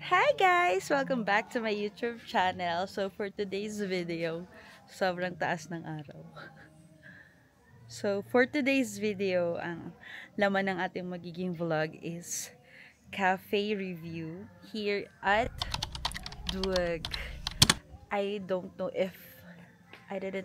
Hi guys! Welcome back to my YouTube channel. So for today's video, sobrang taas ng araw. So for today's video, ang laman ng ating magiging vlog is cafe review here at Dueg. I didn't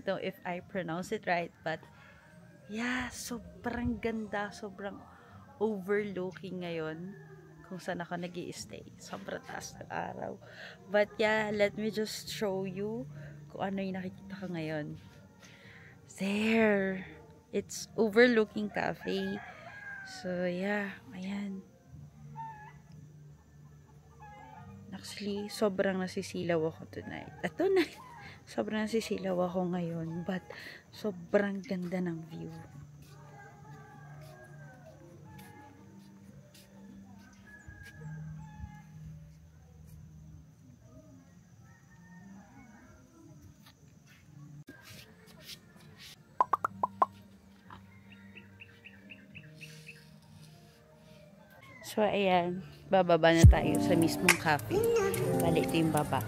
know if I pronounce it right, but yeah, sobrang ganda, sobrang overlooking ngayon kung saan ako nag-i-stay. Sobrang taas ng araw. But yeah, let me just show you kung ano yung nakikita ko ngayon. There! It's overlooking cafe. So yeah, ayan. Actually, sobrang nasisilaw ako tonight. Sobrang nasisilaw ako ngayon. But sobrang ganda ng view. So, ayan. Bababa na tayo sa mismong cafe. Bali, ito yung baba.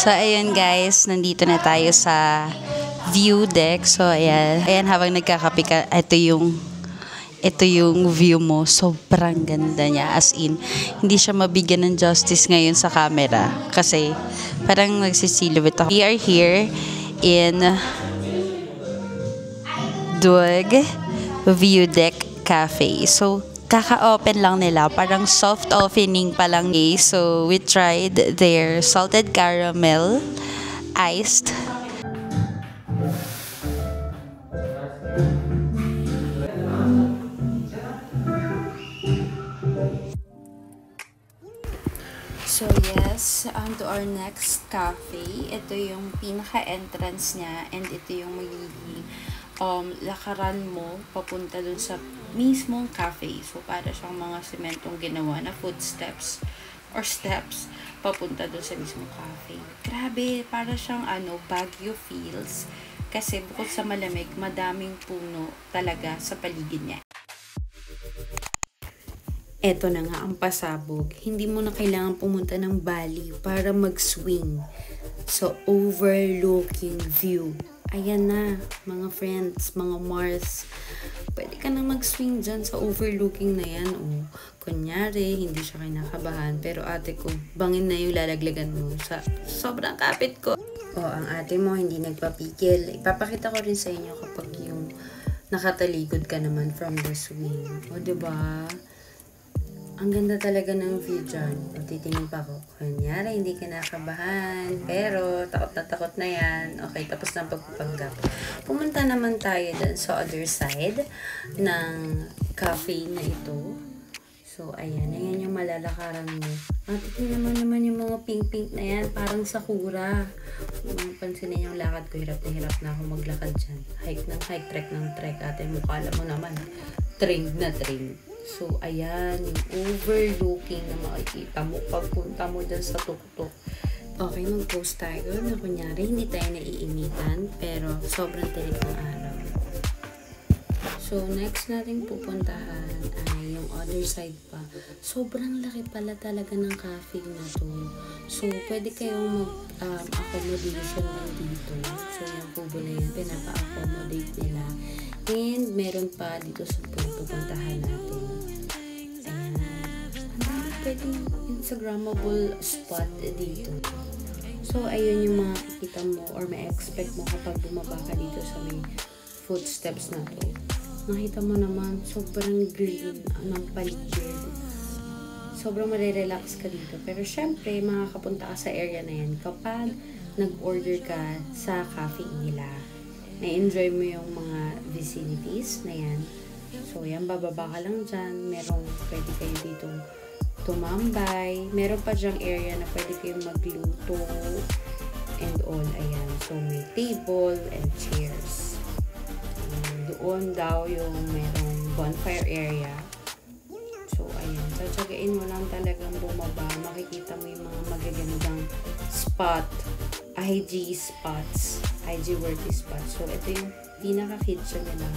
So, ayun guys, nandito na tayo sa view deck. So, ayan. Ayan, habang nagkakape ka, ito yung view mo. Sobrang ganda niya. As in, hindi siya mabigyan ng justice ngayon sa camera. Kasi, parang nagsisilubit ako. We are here in Dueg View Deck Cafe. So, kaka-open lang nila. Parang soft opening pa lang. So, we tried their salted caramel iced. So, yes, on to our next cafe. Ito yung pinaka-entrance niya and ito yung magiging lakaran mo papunta dun sa mismong cafe. So, para siyang mga sementong ginawa na footsteps or steps papunta dun sa mismong cafe. Grabe, para siyang Baguio feels. Kasi bukod sa malamig, madaming puno talaga sa paligid niya. Eto na nga ang pasabog. Hindi mo na kailangan pumunta ng Bali para mag-swing. So, overlooking view. Ayan na, mga friends, mga Mars. Pwede ka na mag-swing dyan sa overlooking na yan. O, kunyari, hindi siya kinakabahan. Pero ate ko, bangin na yung lalaglagan mo sa sobrang kapit ko. O, ang ate mo hindi nagpapigil. Ipapakita ko rin sa inyo kapag yung nakataligod ka naman from the swing. O, diba? Ang ganda talaga ng view dyan. O, titingin pa ako. Kunyari, hindi kinakabahan. Pero, takot na yan. Okay, tapos na pagpapanggap. Pumunta naman tayo dun sa other side ng cafe na ito. So, ayan. Ayan yung malalakaran mo. Tingnan naman yung mga pink-pink na yan. Parang sakura. Kung pansinin yung lakad ko, hirap na ako maglakad dyan. Hike ng hike, trek ng trek. Ate, mukha mo naman. Trained na trained. So, ayan, yung overlooking na makikita mo pagpunta mo dyan sa tuktok. Okay, mag-post tayo na kunyari, hindi tayo naiinitan, pero sobrang tirik ng araw. So, next natin pupuntahan ay yung other side pa. Sobrang laki pala talaga ng cafe na to. So, pwede kayong mag-accommodation lang dito. So, yung kubo na yun, pinapa-accommodate nila. And, meron pa dito sa pupuntahan natin. Ayan. Ang pwedeng Instagrammable spot dito. So, ayun yung mga kikita mo or may expect mo kapag bumaba ka dito sa may footsteps na to. Nakita mo naman, sobrang green ng paligid. Sobrang marirelax ka dito. Pero syempre, makakapunta ka sa area na yan kapag nag-order ka sa cafe nila. Na-enjoy mo yung mga vicinities na yan. So, yan, bababa ka lang dyan. Merong pwede kayo dito tumambay. Meron pa dyang area na pwede kayong magluto and all. Ayan. So, may table and chairs. Doon daw yung merong bonfire area. So, ayan. Tatsagain mo lang talagang bumaba. Makikita mo yung mga magagandang spot. IG spots. IG-worthy spots. So, ito yung pinaka-kitchen nila.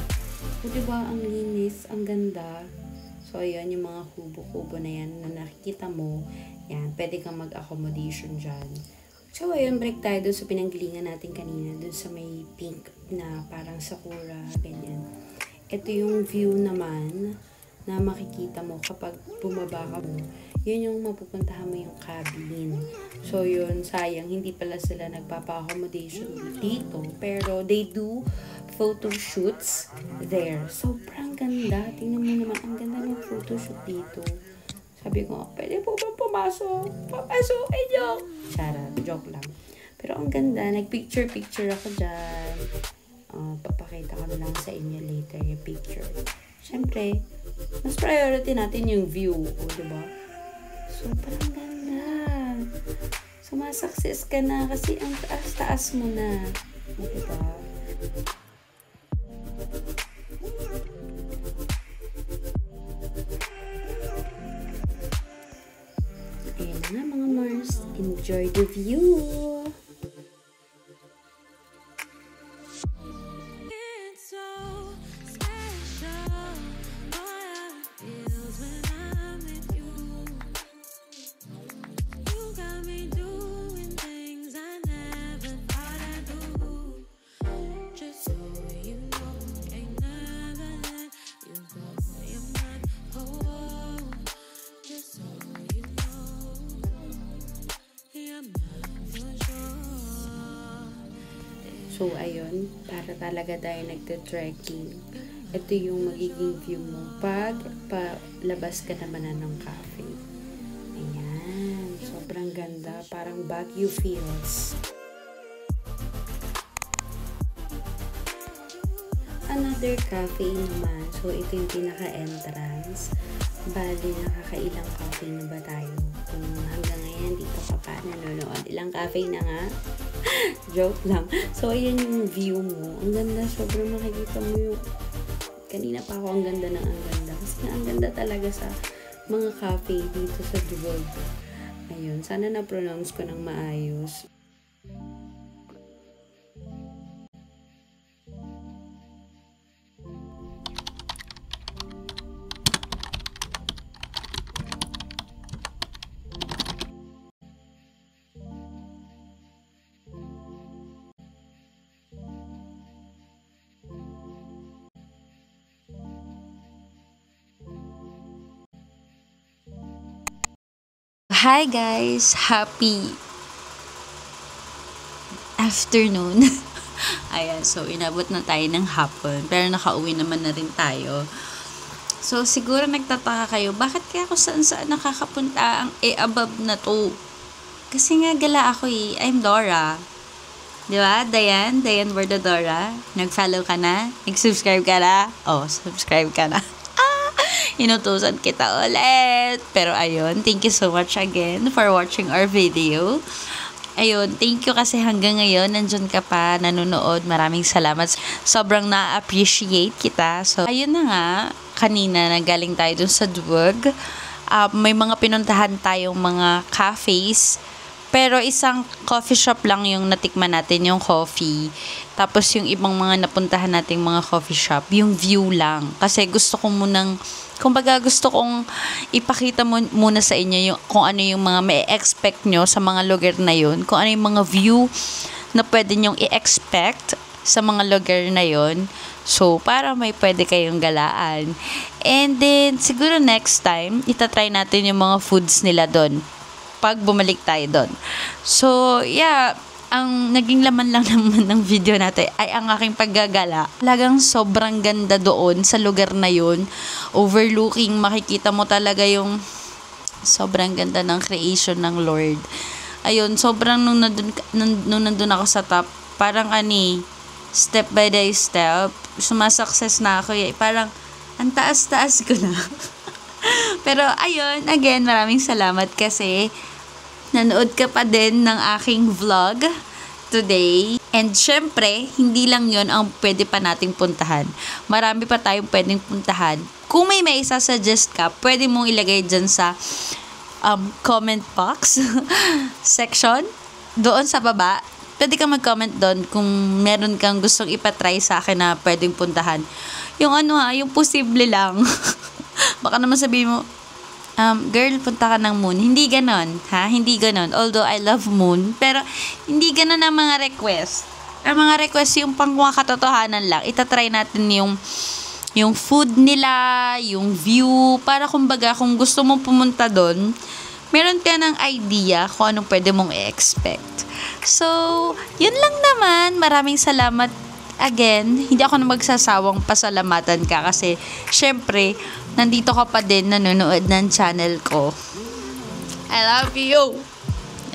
So, diba, ang linis, ang ganda. So, ayan, yung mga kubo-kubo na yan na nakikita mo. Yan, pwede kang mag-accommodation dyan. So, ayun, break tayo dun sa pinanggilingan natin kanina. Dun sa may pink na parang sakura, ganyan. Ito yung view naman na makikita mo kapag bumaba ka mo. Yun yung mapupuntahan mo yung cabin. So, yun, sayang, hindi pala sila nagpapa-accommodation dito. Pero, they do photo shoots there. Sobrang ganda. Tingnan mo naman, ang ganda ng photoshoot dito. Sabi ko, pwede po ba pumasok? Papasukin nyo! Charot, joke lang. Pero ang ganda, nag-picture-picture ako dyan. Papakita ko na lang sa inyo later yung picture. Siyempre, mas priority natin yung view. O, diba? Sobrang ganda. Sumasakses ka na kasi ang taas-taas mo na. O, diba? Ayan na nga mga Mars. Enjoy the view! So, ayun, para talaga tayo nagte-trekking. Ito yung magiging view mo pag palabas ka naman na ng cafe. Ayan, sobrang ganda. Parang Baguio feels. Another cafe naman. So, ito yung pinaka-entrance. Bali, nakakailang cafe na ba tayo? Kung hanggang ngayon, dito ka pa nanonood. Ilang cafe na nga? Joke lang. So, ayan yung view mo. Ang ganda. Sobrang makikita mo yung... Kanina pa ako ang ganda ng ang ganda. Kasi ang ganda talaga sa mga cafe dito sa Duwag. Ayun. Sana na-pronounce ko ng maayos. Hi guys! Happy afternoon. Ayan, so inabot na tayo ng hapon. Pero nakauwi naman na rin tayo. So siguro nagtataka kayo, bakit kaya ako saan nakakapunta ang above na to? Kasi nga gala ako eh. I'm Dora. Di ba? Dayan Bordadora. Nag-follow ka na? Nag-subscribe ka na? Oh, subscribe ka na. Inutusan kita ulit. Pero ayun, thank you so much again for watching our video. Ayun, thank you kasi hanggang ngayon nandyan ka pa, nanonood. Maraming salamat. Sobrang na-appreciate kita. So, ayun na nga, kanina nagaling tayo dun sa Duwag. May mga pinuntahan tayong mga cafes. Pero isang coffee shop lang yung natikman natin, yung coffee. Tapos yung ibang mga napuntahan nating mga coffee shop, yung view lang. Kasi gusto ko munang, kumbaga gusto kong ipakita muna sa inyo yung, kung ano yung mga may-expect nyo sa mga lugar na yun. Kung ano yung mga view na pwede nyong i-expect sa mga lugar na yun. So, para may pwede kayong galaan. And then, siguro next time, itatry natin yung mga foods nila doon pag bumalik tayo doon. So, yeah, ang naging laman lang naman ng video natin ay ang aking paggagala. Talagang sobrang ganda doon sa lugar na yun. Overlooking, makikita mo talaga yung sobrang ganda ng creation ng Lord. Ayun, sobrang nung nandun ako sa top, parang step by step, sumasukses na ako. Parang, ang taas-taas ko na. Pero, ayun, again, maraming salamat kasi nanood ka pa din ng aking vlog today. And syempre, hindi lang yon ang pwede pa nating puntahan. Marami pa tayong pwedeng puntahan. Kung may isa-suggest ka, pwede mong ilagay dyan sa comment box section. Doon sa baba, pwede kang mag-comment doon kung meron kang gustong ipatry sa akin na pwedeng puntahan. Yung yung posible lang. Baka naman sabihin mo, girl, punta ka ng moon. Hindi ganon, ha? Hindi ganon. Although I love moon, pero hindi ganon ang mga request. Ang mga request yung pang mga katotohanan lang. Itatry natin yung food nila, yung view, para kumbaga kung gusto mong pumunta doon, meron ka ng idea kung anong pwede mong i-expect. So, yun lang naman. Maraming salamat again. Hindi ako na magsasawang pasalamatan ka kasi syempre, nandito ka pa din nanonood ng channel ko. I love you!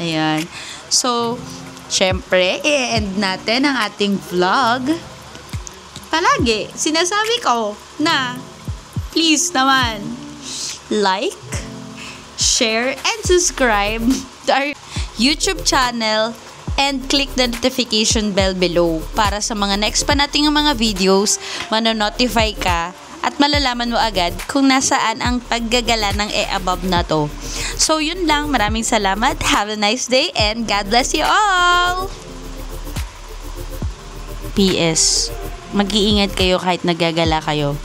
Ayan. So, syempre, i-end natin ang ating vlog. Palagi, sinasabi ko na please naman, like, share, and subscribe to our YouTube channel and click the notification bell below para sa mga next pa nating mga videos, manonotify ka at malalaman mo agad kung nasaan ang paggagala ng above na to. So, yun lang. Maraming salamat. Have a nice day and God bless you all! PS, mag-iingat kayo kahit nagagala kayo.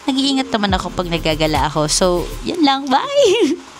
Nag-iingat naman ako pag nagagala ako. So, yun lang. Bye!